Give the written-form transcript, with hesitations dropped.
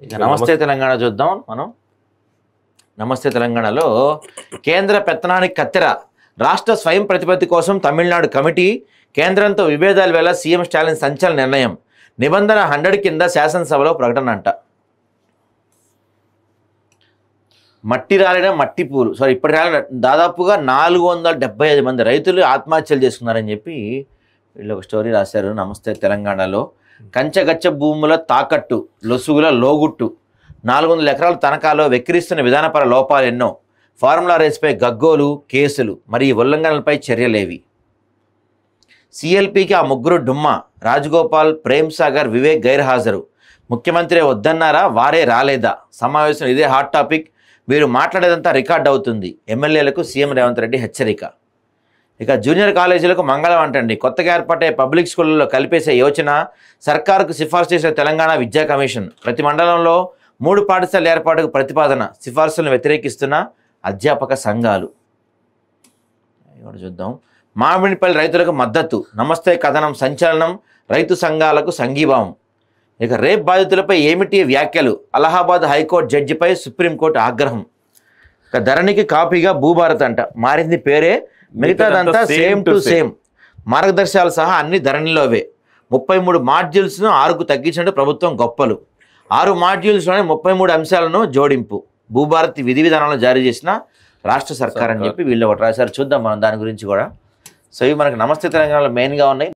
ఇక నమస్తే తెలంగాణ చూద్దాం మనం. నమస్తే తెలంగాణలో కేంద్ర పెత్తనానికి కత్తెర, రాష్ట్ర స్వయం ప్రతిపత్తి కోసం తమిళనాడు కమిటీ, కేంద్రంతో విభేదాల వేళ సీఎం స్టాలిన్ సంచలన నిర్ణయం, నిబంధన 100 కింద శాసనసభలో ప్రకటన అంట. మట్టి రాలిన మట్టి పూలు ఇప్పటి రాలిన దాదాపుగా 475 మంది రైతులు ఆత్మహత్యలు చేసుకున్నారని చెప్పి వీళ్ళు ఒక స్టోరీ రాశారు నమస్తే తెలంగాణలో. కంచగచ్చ భూముల తాకట్టు, లొసుగుల లోగుట్టు, 400 ఎకరాల తనఖాలో వెక్కిరిస్తున్న విధానపర లోపాలు ఎన్నో, ఫార్ములా రేస్పై గగ్గోలు, కేసులు, మరి ఈ ఉల్లంఘనలపై చర్యలేవి. సిఎల్పికి ఆ ముగ్గురు డుమ్మా, రాజగోపాల్, ప్రేమ్ సాగర్, వివేక్ గైర్హాజరు. ముఖ్యమంత్రి వద్దన్నారా, వారే రాలేదా? సమావేశం ఇదే హాట్ టాపిక్. వీరు మాట్లాడేదంతా రికార్డ్ అవుతుంది. ఎమ్మెల్యేలకు సీఎం రేవంత్ రెడ్డి హెచ్చరిక. ఇక జూనియర్ కాలేజీలకు మంగళం అంటండి. కొత్తగా ఏర్పాటే పబ్లిక్ స్కూళ్ళలో కలిపేసే యోచన సర్కారుకు సిఫార్సు చేసిన తెలంగాణ విద్యా కమిషన్. ప్రతి మండలంలో 3 పాఠశాలల ఏర్పాటుకు ప్రతిపాదన, సిఫార్సులను వ్యతిరేకిస్తున్న అధ్యాపక సంఘాలు. చూద్దాం. మామిడిపల్లి రైతులకు మద్దతు, నమస్తే కథనం సంచలనం, రైతు సంఘాలకు సంఘీభావం. ఇక రేప్ బాధితులపై ఏమిటి వ్యాఖ్యలు, అలహాబాద్ హైకోర్టు జడ్జిపై సుప్రీంకోర్టు ఆగ్రహం. ఇక ధరణికి కాపీగా భూభారత్ అంట, మారింది పేరే, మిగతాదంతా సేమ్ టు సేమ్. మార్గదర్శకాలు సహా అన్ని ధరణిలోవే. 33 మాడ్యూల్స్ను 6కు తగ్గించినట్టు ప్రభుత్వం గొప్పలు. 6 మాడ్యూల్స్లోనే 33 అంశాలను జోడింపు. భూభారతి విధి విధానాలను జారీ చేసిన రాష్ట్ర సర్కార్ అని చెప్పి వీళ్ళు ఒకటి రాశారు. చూద్దాం మనం దాని గురించి కూడా. ఇవి మనకు నమస్తే తెలంగాణలో మెయిన్గా ఉన్నాయి.